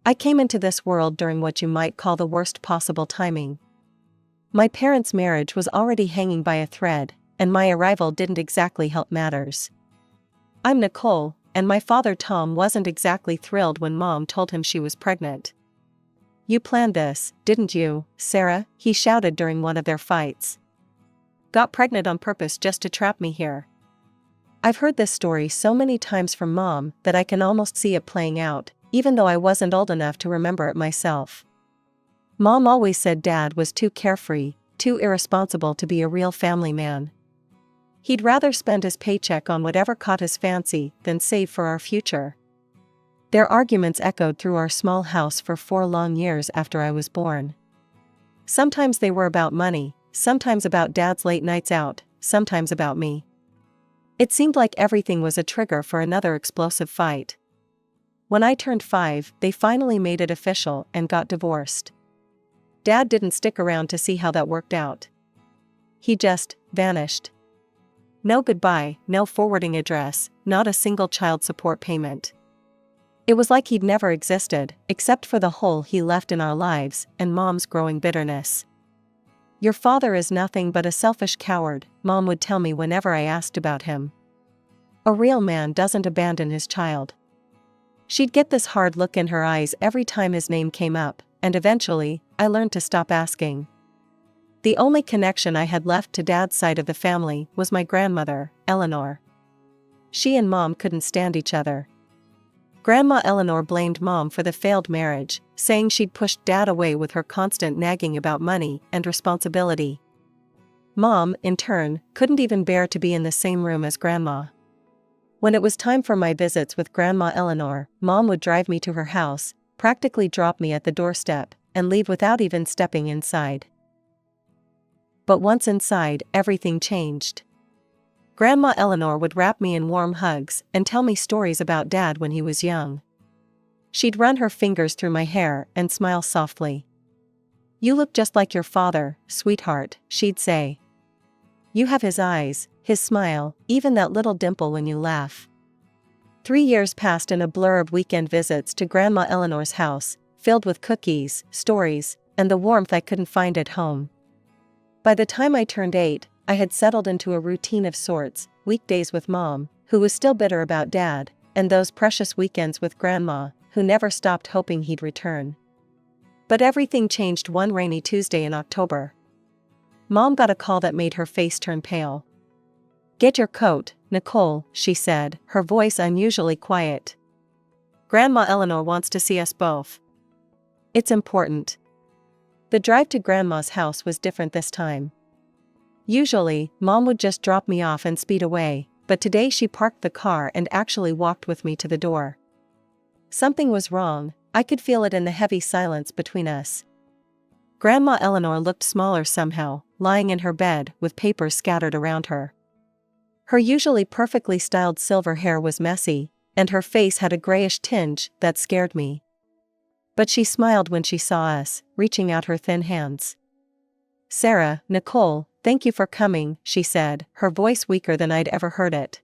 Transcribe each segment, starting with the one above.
I came into this world during what you might call the worst possible timing. My parents' marriage was already hanging by a thread, and my arrival didn't exactly help matters. I'm Nicole, and my father Tom wasn't exactly thrilled when Mom told him she was pregnant. You planned this, didn't you, Sarah? He shouted during one of their fights. Got pregnant on purpose just to trap me here. I've heard this story so many times from Mom that I can almost see it playing out, even though I wasn't old enough to remember it myself. Mom always said Dad was too carefree, too irresponsible to be a real family man. He'd rather spend his paycheck on whatever caught his fancy than save for our future. Their arguments echoed through our small house for 4 long years after I was born. Sometimes they were about money, sometimes about Dad's late nights out, sometimes about me. It seemed like everything was a trigger for another explosive fight. When I turned 5, they finally made it official and got divorced. Dad didn't stick around to see how that worked out. He just vanished. No goodbye, no forwarding address, not a single child support payment. It was like he'd never existed, except for the hole he left in our lives and Mom's growing bitterness. Your father is nothing but a selfish coward, Mom would tell me whenever I asked about him. A real man doesn't abandon his child. She'd get this hard look in her eyes every time his name came up, and eventually, I learned to stop asking. The only connection I had left to Dad's side of the family was my grandmother, Eleanor. She and Mom couldn't stand each other. Grandma Eleanor blamed Mom for the failed marriage, saying she'd pushed Dad away with her constant nagging about money and responsibility. Mom, in turn, couldn't even bear to be in the same room as Grandma. When it was time for my visits with Grandma Eleanor, Mom would drive me to her house, practically drop me at the doorstep, and leave without even stepping inside. But once inside, everything changed. Grandma Eleanor would wrap me in warm hugs and tell me stories about Dad when he was young. She'd run her fingers through my hair and smile softly. You look just like your father, sweetheart, she'd say. You have his eyes, his smile, even that little dimple when you laugh. 3 years passed in a blur of weekend visits to Grandma Eleanor's house, filled with cookies, stories, and the warmth I couldn't find at home. By the time I turned 8, I had settled into a routine of sorts, weekdays with Mom, who was still bitter about Dad, and those precious weekends with Grandma, who never stopped hoping he'd return. But everything changed one rainy Tuesday in October. Mom got a call that made her face turn pale. Get your coat, Nicole, she said, her voice unusually quiet. Grandma Eleanor wants to see us both. It's important. The drive to Grandma's house was different this time. Usually, Mom would just drop me off and speed away, but today she parked the car and actually walked with me to the door. Something was wrong, I could feel it in the heavy silence between us. Grandma Eleanor looked smaller somehow, lying in her bed with papers scattered around her. Her usually perfectly styled silver hair was messy, and her face had a grayish tinge that scared me. But she smiled when she saw us, reaching out her thin hands. Sarah, Nicole, thank you for coming, she said, her voice weaker than I'd ever heard it.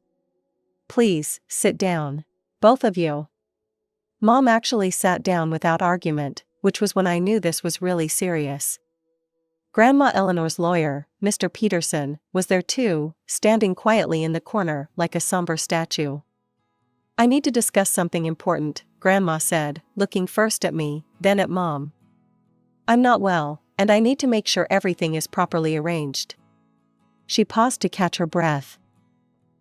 Please, sit down. Both of you. Mom actually sat down without argument, which was when I knew this was really serious. Grandma Eleanor's lawyer, Mr. Peterson, was there too, standing quietly in the corner like a somber statue. I need to discuss something important, Grandma said, looking first at me, then at Mom. I'm not well, and I need to make sure everything is properly arranged. She paused to catch her breath.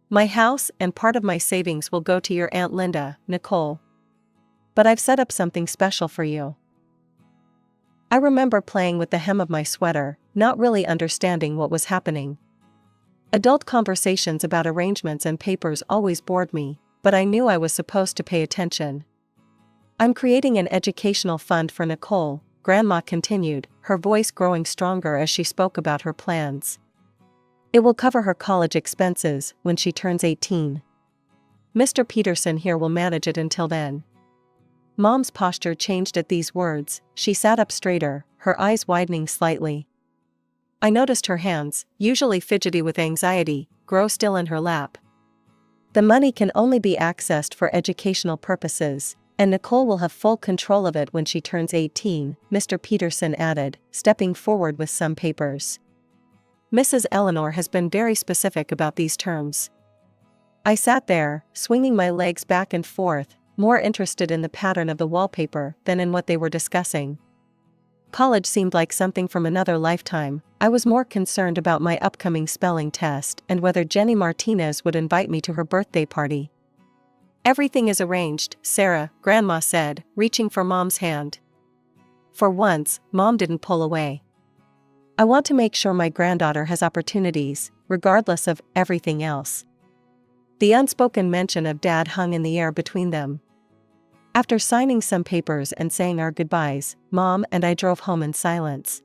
My house and part of my savings will go to your Aunt Linda, Nicole. But I've set up something special for you. I remember playing with the hem of my sweater, not really understanding what was happening. Adult conversations about arrangements and papers always bored me, but I knew I was supposed to pay attention. I'm creating an educational fund for Nicole, Grandma continued, her voice growing stronger as she spoke about her plans. It will cover her college expenses when she turns 18. Mr. Peterson here will manage it until then. Mom's posture changed at these words, she sat up straighter, her eyes widening slightly. I noticed her hands, usually fidgety with anxiety, grow still in her lap. The money can only be accessed for educational purposes, And Nicole will have full control of it when she turns 18, Mr. Peterson added, stepping forward with some papers. Mrs. Eleanor has been very specific about these terms. I sat there, swinging my legs back and forth, more interested in the pattern of the wallpaper than in what they were discussing. College seemed like something from another lifetime. I was more concerned about my upcoming spelling test and whether Jenny Martinez would invite me to her birthday party. Everything is arranged, Sarah, Grandma said, reaching for Mom's hand. For once, Mom didn't pull away. I want to make sure my granddaughter has opportunities, regardless of everything else. The unspoken mention of Dad hung in the air between them. After signing some papers and saying our goodbyes, Mom and I drove home in silence.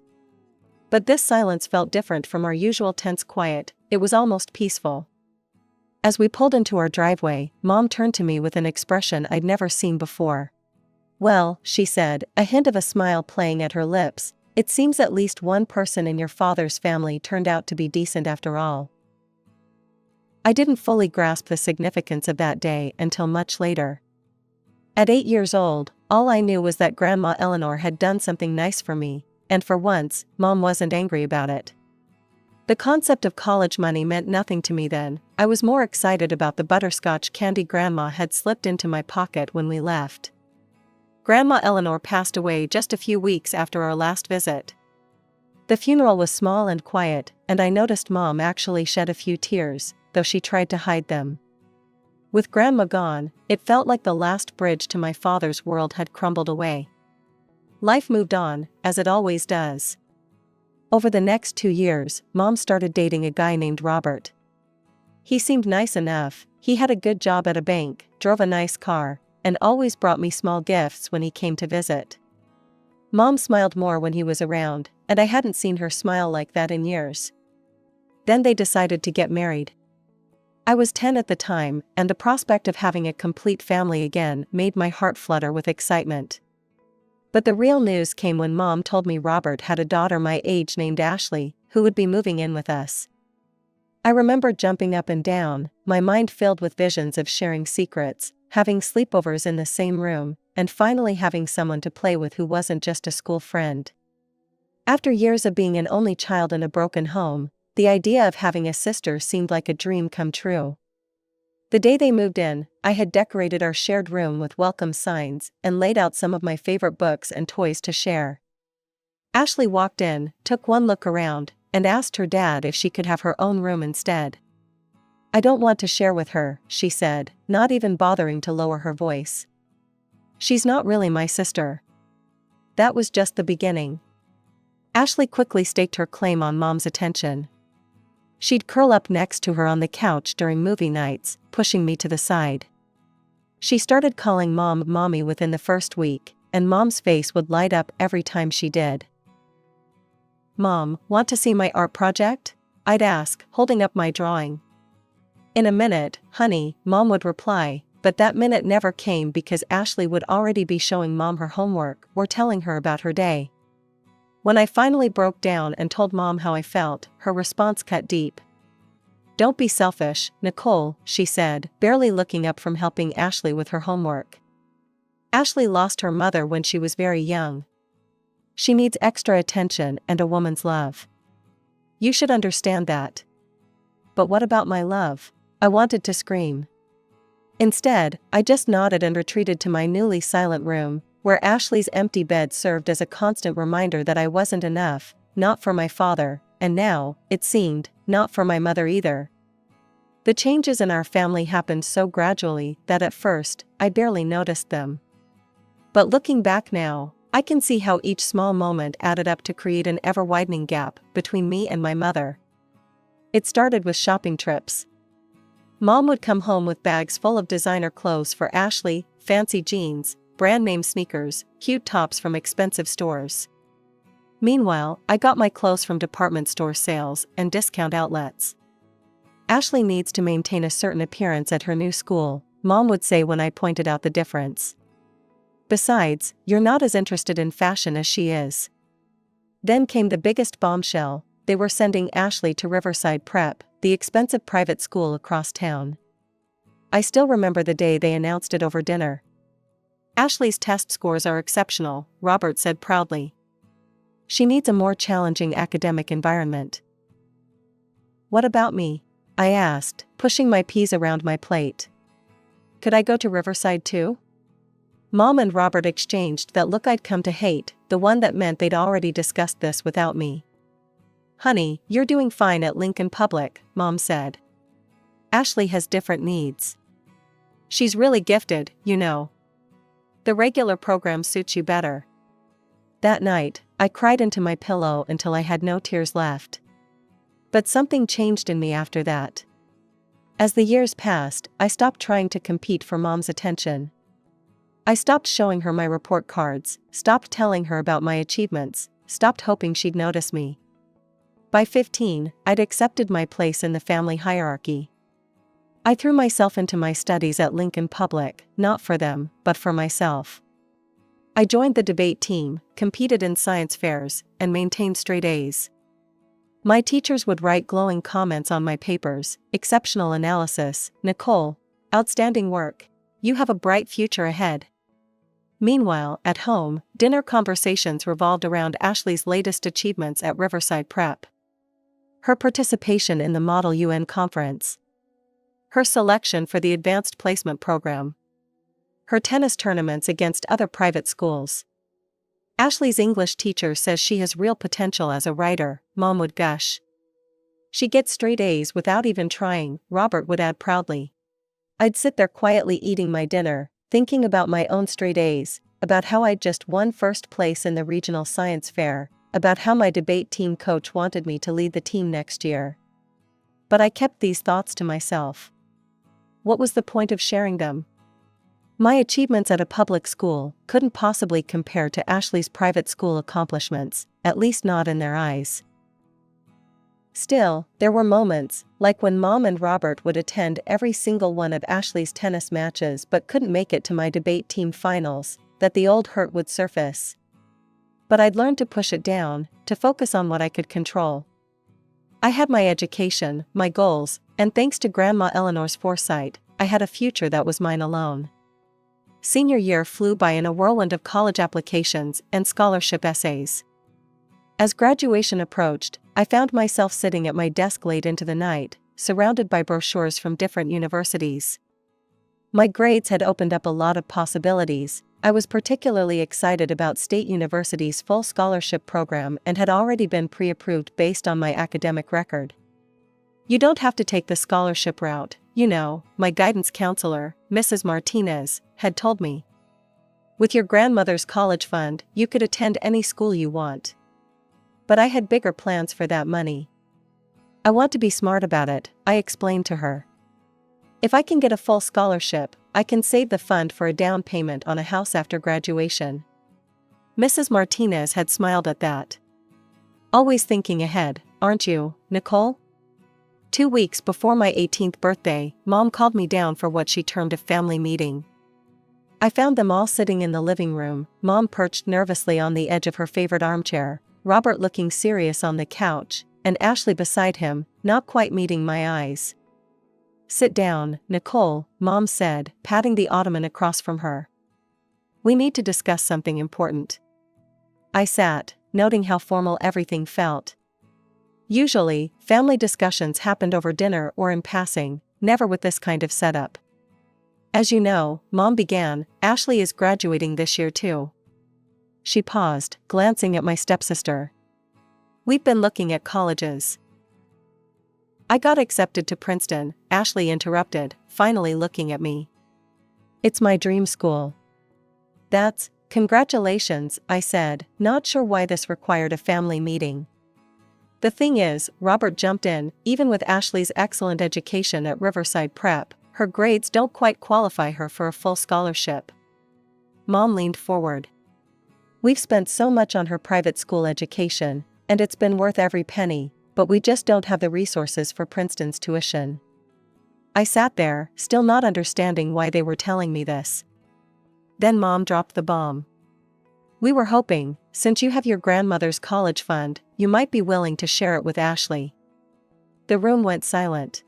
But this silence felt different from our usual tense quiet. It was almost peaceful. As we pulled into our driveway, Mom turned to me with an expression I'd never seen before. Well, she said, a hint of a smile playing at her lips, it seems at least one person in your father's family turned out to be decent after all. I didn't fully grasp the significance of that day until much later. At 8 years old, all I knew was that Grandma Eleanor had done something nice for me, and for once, Mom wasn't angry about it. The concept of college money meant nothing to me then. I was more excited about the butterscotch candy Grandma had slipped into my pocket when we left. Grandma Eleanor passed away just a few weeks after our last visit. The funeral was small and quiet, and I noticed Mom actually shed a few tears, though she tried to hide them. With Grandma gone, it felt like the last bridge to my father's world had crumbled away. Life moved on, as it always does. Over the next 2 years, Mom started dating a guy named Robert. He seemed nice enough, he had a good job at a bank, drove a nice car, and always brought me small gifts when he came to visit. Mom smiled more when he was around, and I hadn't seen her smile like that in years. Then they decided to get married. I was 10 at the time, and the prospect of having a complete family again made my heart flutter with excitement. But the real news came when Mom told me Robert had a daughter my age named Ashley, who would be moving in with us. I remember jumping up and down, my mind filled with visions of sharing secrets, having sleepovers in the same room, and finally having someone to play with who wasn't just a school friend. After years of being an only child in a broken home, the idea of having a sister seemed like a dream come true. The day they moved in, I had decorated our shared room with welcome signs and laid out some of my favorite books and toys to share. Ashley walked in, took one look around, and asked her dad if she could have her own room instead. I don't want to share with her, she said, not even bothering to lower her voice. She's not really my sister. That was just the beginning. Ashley quickly staked her claim on Mom's attention. She'd curl up next to her on the couch during movie nights, pushing me to the side. She started calling Mom Mommy within the first week, and Mom's face would light up every time she did. Mom, want to see my art project? I'd ask, holding up my drawing. In a minute, honey, Mom would reply, but that minute never came because Ashley would already be showing Mom her homework or telling her about her day. When I finally broke down and told Mom how I felt, her response cut deep. Don't be selfish, Nicole, she said, barely looking up from helping Ashley with her homework. Ashley lost her mother when she was very young. She needs extra attention and a woman's love. You should understand that. But what about my love? I wanted to scream. Instead, I just nodded and retreated to my newly silent room, where Ashley's empty bed served as a constant reminder that I wasn't enough, not for my father, and now, it seemed, not for my mother either. The changes in our family happened so gradually that at first, I barely noticed them. But looking back now, I can see how each small moment added up to create an ever-widening gap between me and my mother. It started with shopping trips. Mom would come home with bags full of designer clothes for Ashley, fancy jeans, brand-name sneakers, cute tops from expensive stores. Meanwhile, I got my clothes from department store sales and discount outlets. Ashley needs to maintain a certain appearance at her new school, Mom would say when I pointed out the difference. Besides, you're not as interested in fashion as she is. Then came the biggest bombshell. They were sending Ashley to Riverside Prep, the expensive private school across town. I still remember the day they announced it over dinner. Ashley's test scores are exceptional, Robert said proudly. She needs a more challenging academic environment. What about me? I asked, pushing my peas around my plate. Could I go to Riverside too? Mom and Robert exchanged that look I'd come to hate, the one that meant they'd already discussed this without me. Honey, you're doing fine at Lincoln Public, Mom said. Ashley has different needs. She's really gifted, you know. The regular program suits you better. That night, I cried into my pillow until I had no tears left. But something changed in me after that. As the years passed, I stopped trying to compete for Mom's attention. I stopped showing her my report cards, stopped telling her about my achievements, stopped hoping she'd notice me. By 15, I'd accepted my place in the family hierarchy. I threw myself into my studies at Lincoln Public, not for them, but for myself. I joined the debate team, competed in science fairs, and maintained straight A's. My teachers would write glowing comments on my papers: exceptional analysis, Nicole, outstanding work, you have a bright future ahead. Meanwhile, at home, dinner conversations revolved around Ashley's latest achievements at Riverside Prep. Her participation in the Model UN conference. Her selection for the advanced placement program. Her tennis tournaments against other private schools. Ashley's English teacher says she has real potential as a writer, Mom would gush. She gets straight A's without even trying, Robert would add proudly. I'd sit there quietly eating my dinner, thinking about my own straight A's, about how I'd just won first place in the regional science fair, about how my debate team coach wanted me to lead the team next year. But I kept these thoughts to myself. What was the point of sharing them? My achievements at a public school couldn't possibly compare to Ashley's private school accomplishments, at least not in their eyes. Still, there were moments, like when Mom and Robert would attend every single one of Ashley's tennis matches but couldn't make it to my debate team finals, that the old hurt would surface. But I'd learned to push it down, to focus on what I could control. I had my education, my goals, and thanks to Grandma Eleanor's foresight, I had a future that was mine alone. Senior year flew by in a whirlwind of college applications and scholarship essays. As graduation approached, I found myself sitting at my desk late into the night, surrounded by brochures from different universities. My grades had opened up a lot of possibilities. I was particularly excited about State University's full scholarship program and had already been pre-approved based on my academic record. You don't have to take the scholarship route, you know, my guidance counselor, Mrs. Martinez, had told me. With your grandmother's college fund, you could attend any school you want. But I had bigger plans for that money. I want to be smart about it, I explained to her. If I can get a full scholarship, I can save the fund for a down payment on a house after graduation. Mrs. Martinez had smiled at that. Always thinking ahead, aren't you, Nicole? 2 weeks before my 18th birthday, Mom called me down for what she termed a family meeting. I found them all sitting in the living room, Mom perched nervously on the edge of her favorite armchair, Robert looking serious on the couch, and Ashley beside him, not quite meeting my eyes. Sit down, Nicole, Mom said, patting the ottoman across from her. We need to discuss something important. I sat, noting how formal everything felt. Usually, family discussions happened over dinner or in passing, never with this kind of setup. As you know, Mom began, Ashley is graduating this year too. She paused, glancing at my stepsister. We've been looking at colleges. I got accepted to Princeton, Ashley interrupted, finally looking at me. It's my dream school. That's, congratulations, I said, not sure why this required a family meeting. The thing is, Robert jumped in, even with Ashley's excellent education at Riverside Prep, her grades don't quite qualify her for a full scholarship. Mom leaned forward. We've spent so much on her private school education, and it's been worth every penny, but we just don't have the resources for Princeton's tuition. I sat there, still not understanding why they were telling me this. Then Mom dropped the bomb. We were hoping, since you have your grandmother's college fund, you might be willing to share it with Ashley. The room went silent.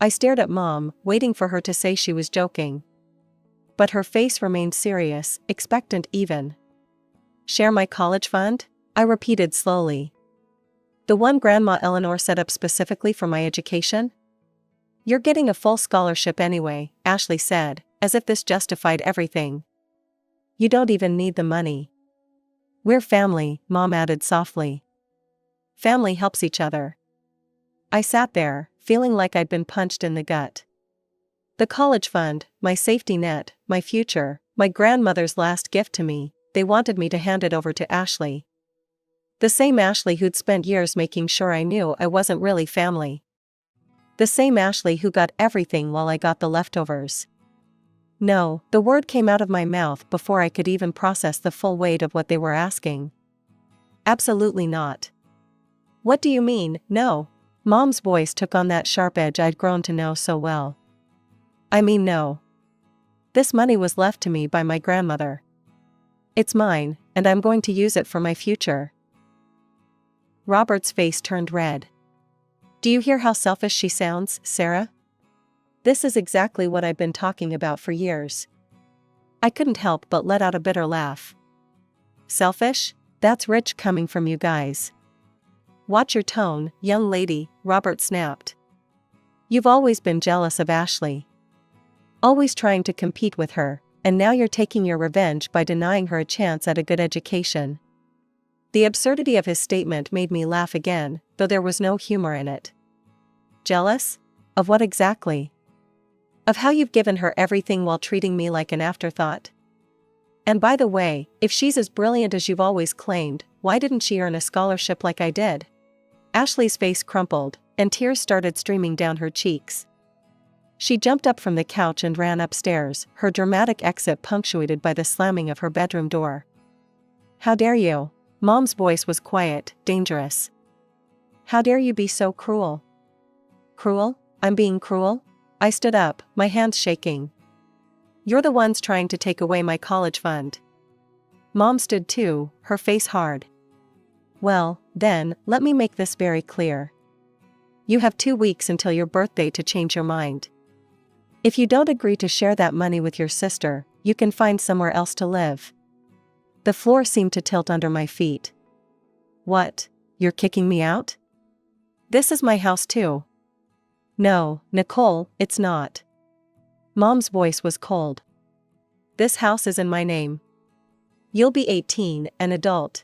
I stared at Mom, waiting for her to say she was joking. but her face remained serious, expectant even. Share my college fund? I repeated slowly. The one Grandma Eleanor set up specifically for my education? You're getting a full scholarship anyway, Ashley said, as if this justified everything. You don't even need the money. We're family, Mom added softly. Family helps each other. I sat there, feeling like I'd been punched in the gut. The college fund, my safety net, my future, my grandmother's last gift to me, they wanted me to hand it over to Ashley. The same Ashley who'd spent years making sure I knew I wasn't really family. The same Ashley who got everything while I got the leftovers. No, the word came out of my mouth before I could even process the full weight of what they were asking. Absolutely not. What do you mean, no? Mom's voice took on that sharp edge I'd grown to know so well. I mean no. This money was left to me by my grandmother. It's mine, and I'm going to use it for my future. Robert's face turned red. Do you hear how selfish she sounds, Sarah? This is exactly what I've been talking about for years. I couldn't help but let out a bitter laugh. Selfish? That's rich coming from you guys. Watch your tone, young lady, Robert snapped. You've always been jealous of Ashley. Always trying to compete with her, and now you're taking your revenge by denying her a chance at a good education. The absurdity of his statement made me laugh again, though there was no humor in it. Jealous? Of what exactly? Of how you've given her everything while treating me like an afterthought. And by the way, if she's as brilliant as you've always claimed, why didn't she earn a scholarship like I did? Ashley's face crumpled, and tears started streaming down her cheeks. She jumped up from the couch and ran upstairs, her dramatic exit punctuated by the slamming of her bedroom door. How dare you? Mom's voice was quiet, dangerous. How dare you be so cruel? Cruel? I'm being cruel? I stood up, my hands shaking. You're the ones trying to take away my college fund. Mom stood too, her face hard. Well, then, let me make this very clear. You have 2 weeks until your birthday to change your mind. If you don't agree to share that money with your sister, you can find somewhere else to live. The floor seemed to tilt under my feet. What? You're kicking me out? This is my house too. No, Nicole, it's not. Mom's voice was cold. This house is in my name. You'll be 18, an adult.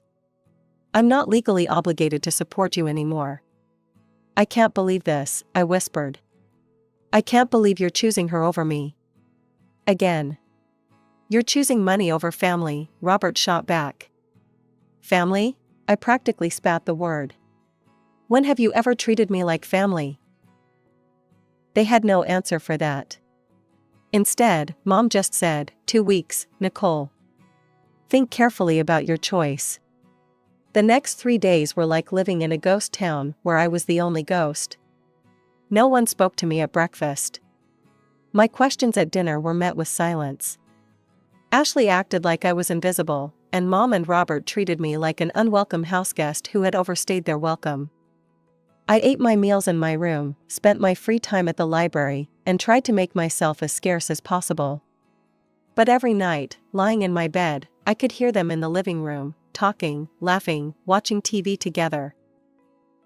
I'm not legally obligated to support you anymore. I can't believe this, I whispered. I can't believe you're choosing her over me. Again. You're choosing money over family, Robert shot back. Family? I practically spat the word. When have you ever treated me like family? They had no answer for that. Instead, Mom just said, 2 weeks, Nicole. Think carefully about your choice. The next 3 days were like living in a ghost town where I was the only ghost. No one spoke to me at breakfast. My questions at dinner were met with silence. Ashley acted like I was invisible, and Mom and Robert treated me like an unwelcome houseguest who had overstayed their welcome. I ate my meals in my room, spent my free time at the library, and tried to make myself as scarce as possible. But every night, lying in my bed, I could hear them in the living room, talking, laughing, watching TV together.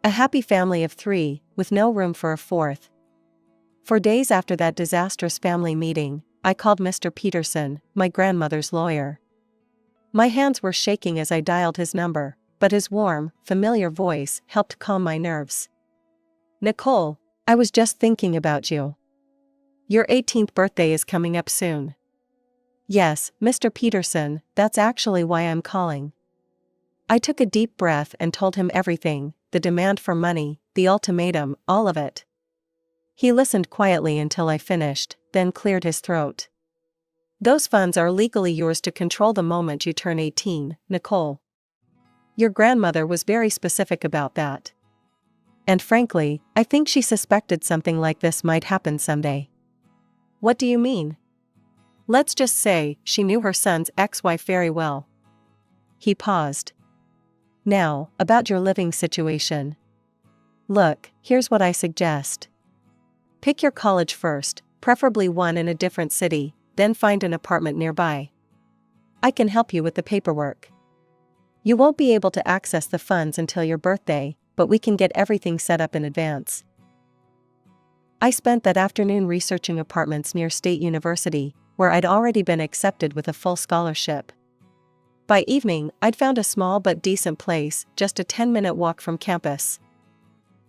A happy family of 3, with no room for a 4th. For days after that disastrous family meeting, I called Mr. Peterson, my grandmother's lawyer. My hands were shaking as I dialed his number, but his warm, familiar voice helped calm my nerves. Nicole, I was just thinking about you. Your 18th birthday is coming up soon. Yes, Mr. Peterson, that's actually why I'm calling. I took a deep breath and told him everything, the demand for money, the ultimatum, all of it. He listened quietly until I finished, then cleared his throat. Those funds are legally yours to control the moment you turn 18, Nicole. Your grandmother was very specific about that. And frankly, I think she suspected something like this might happen someday. What do you mean? Let's just say, she knew her son's ex-wife very well. He paused. Now, about your living situation. Look, here's what I suggest. Pick your college first, preferably one in a different city, then find an apartment nearby. I can help you with the paperwork. You won't be able to access the funds until your birthday, but we can get everything set up in advance. I spent that afternoon researching apartments near State University, where I'd already been accepted with a full scholarship. By evening, I'd found a small but decent place, just a 10-minute walk from campus.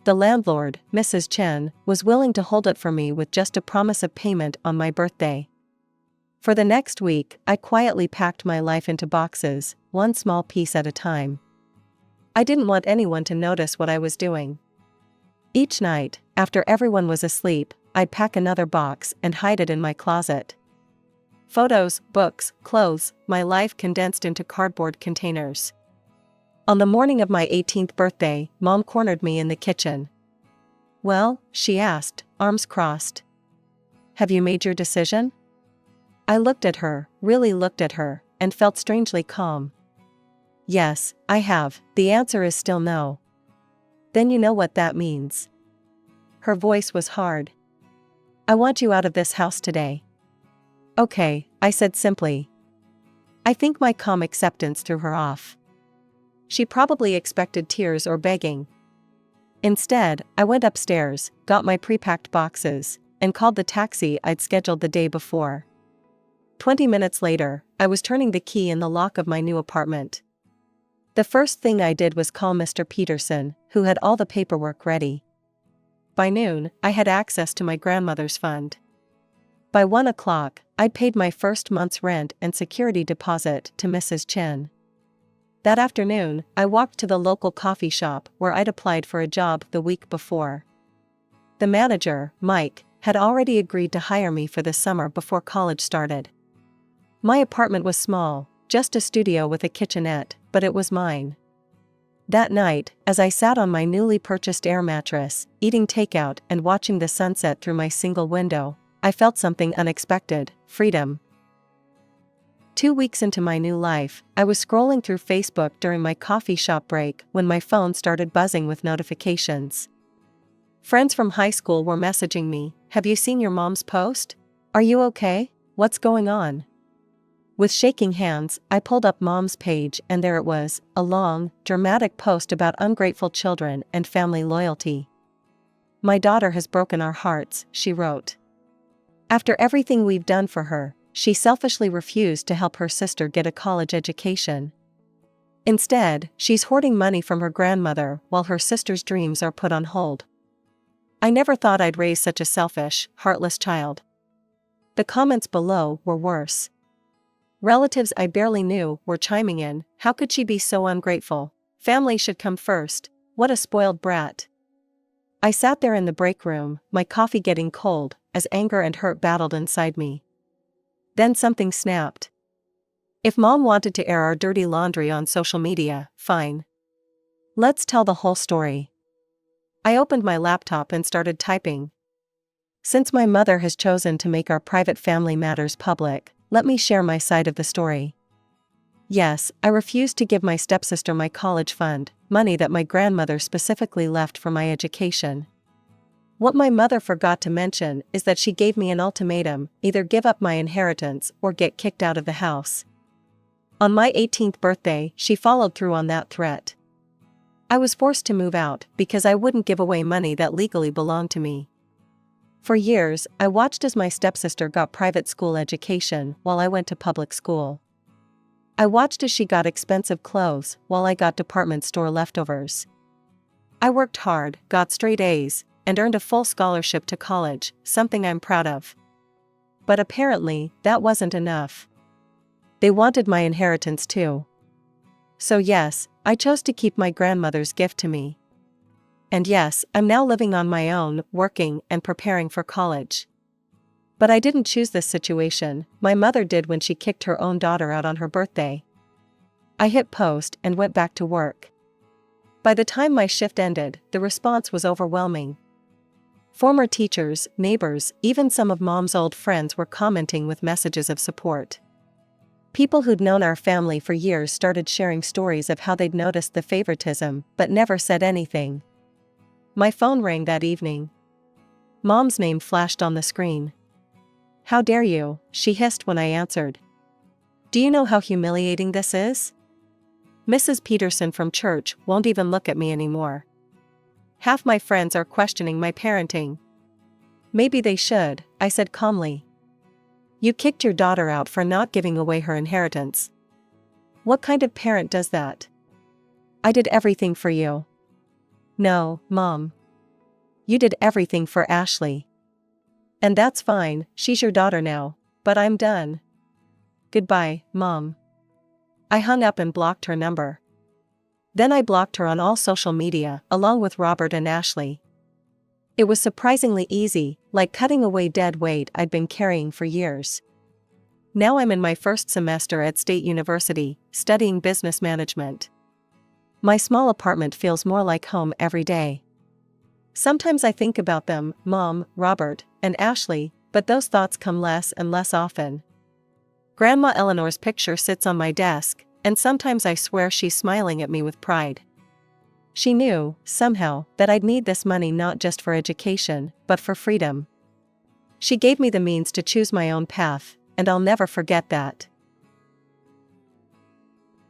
The landlord, Mrs. Chen, was willing to hold it for me with just a promise of payment on my birthday. For the next week, I quietly packed my life into boxes, one small piece at a time. I didn't want anyone to notice what I was doing. Each night, after everyone was asleep, I'd pack another box and hide it in my closet. Photos, books, clothes, my life condensed into cardboard containers. On the morning of my 18th birthday, Mom cornered me in the kitchen. "Well," she asked, arms crossed. "Have you made your decision?" I looked at her, really looked at her, and felt strangely calm. "Yes, I have." The answer is still no. "Then you know what that means." Her voice was hard. "I want you out of this house today." "Okay," I said simply. I think my calm acceptance threw her off. She probably expected tears or begging. Instead, I went upstairs, got my pre-packed boxes, and called the taxi I'd scheduled the day before. 20 minutes later, I was turning the key in the lock of my new apartment. The first thing I did was call Mr. Peterson, who had all the paperwork ready. By noon, I had access to my grandmother's fund. By 1 o'clock, I'd paid my first month's rent and security deposit to Mrs. Chen. That afternoon, I walked to the local coffee shop where I'd applied for a job the week before. The manager, Mike, had already agreed to hire me for the summer before college started. My apartment was small, just a studio with a kitchenette, but it was mine. That night, as I sat on my newly purchased air mattress, eating takeout and watching the sunset through my single window, I felt something unexpected: freedom. 2 weeks into my new life, I was scrolling through Facebook during my coffee shop break when my phone started buzzing with notifications. Friends from high school were messaging me, "Have you seen your mom's post? Are you okay? What's going on?" With shaking hands, I pulled up Mom's page and there it was, a long, dramatic post about ungrateful children and family loyalty. "My daughter has broken our hearts," she wrote. "After everything we've done for her, she selfishly refused to help her sister get a college education. Instead, she's hoarding money from her grandmother while her sister's dreams are put on hold. I never thought I'd raise such a selfish, heartless child." The comments below were worse. Relatives I barely knew were chiming in, "How could she be so ungrateful? Family should come first. What a spoiled brat." I sat there in the break room, my coffee getting cold, as anger and hurt battled inside me. Then something snapped. If Mom wanted to air our dirty laundry on social media, fine. Let's tell the whole story. I opened my laptop and started typing. Since my mother has chosen to make our private family matters public, let me share my side of the story. Yes, I refused to give my stepsister my college fund, money that my grandmother specifically left for my education. What my mother forgot to mention is that she gave me an ultimatum: either give up my inheritance or get kicked out of the house. On my 18th birthday, she followed through on that threat. I was forced to move out because I wouldn't give away money that legally belonged to me. For years, I watched as my stepsister got private school education while I went to public school. I watched as she got expensive clothes while I got department store leftovers. I worked hard, got straight A's, and earned a full scholarship to college, something I'm proud of. But apparently, that wasn't enough. They wanted my inheritance too. So yes, I chose to keep my grandmother's gift to me. And yes, I'm now living on my own, working and preparing for college. But I didn't choose this situation, my mother did when she kicked her own daughter out on her birthday. I hit post and went back to work. By the time my shift ended, the response was overwhelming. Former teachers, neighbors, even some of Mom's old friends were commenting with messages of support. People who'd known our family for years started sharing stories of how they'd noticed the favoritism, but never said anything. My phone rang that evening. Mom's name flashed on the screen. How dare you, she hissed when I answered. Do you know how humiliating this is? Mrs. Peterson from church won't even look at me anymore. Half my friends are questioning my parenting. Maybe they should, I said calmly. You kicked your daughter out for not giving away her inheritance. What kind of parent does that? I did everything for you. No, Mom. You did everything for Ashley. And that's fine, she's your daughter now, but I'm done. Goodbye, Mom. I hung up and blocked her number. Then I blocked her on all social media, along with Robert and Ashley. It was surprisingly easy, like cutting away dead weight I'd been carrying for years. Now I'm in my first semester at State University, studying business management. My small apartment feels more like home every day. Sometimes I think about them, Mom, Robert, and Ashley, but those thoughts come less and less often. Grandma Eleanor's picture sits on my desk, and sometimes I swear she's smiling at me with pride. She knew, somehow, that I'd need this money not just for education, but for freedom. She gave me the means to choose my own path, and I'll never forget that.